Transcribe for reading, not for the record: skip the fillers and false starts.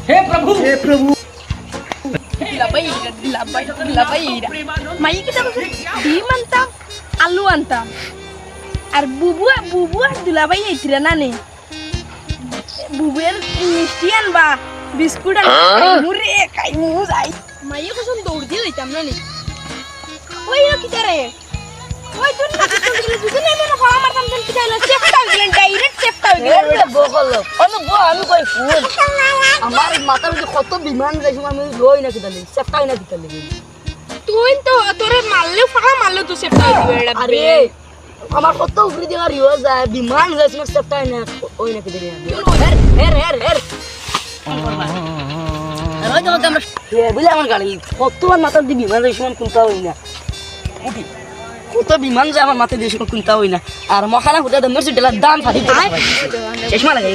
हे प्रभु মাই কিটা বলছে ডিম আনতাম আলু আনতাম আর বুবু বুবু আর দুলাভাই আইতিরা না নে বুবুর মিষ্টি আনবা বিস্কুট আনবা মুরে খাই মু যাই মাই কসম দৌড় দিয়ে যাইতাম না নে ওই না কিটা রে ওই তুই না যদি না মনে হয় আমার কাম দেন কিটা সেফটা হইলেন ডাইরেক্ট সেফটা হইলেন বগল অনু গো আমি কই ফুল আমার মাথার মধ্যে কত বিমান যাইছো আমি লই না কিতালি সেফটাই না কিতালি তুই তো তোরে মারলে ফাঁকা মারলে তো সেফটা হইবে এটা আরে আমার কত উপরে দিয়ে রিও যায় বিমান যাইছো সেফটাই না ওই না কিতালি হের ওই তো আমরা বলে আমার গাড়ি কতবার মাথার দিয়ে বিমান যাইছো কোনটা হই না কত বিমান যায় আমার মাথায় দিয়ে কোনটা হই না আর মখানা হুদা দমের সিটেলা দাম ফাটি শেষ মালা গাই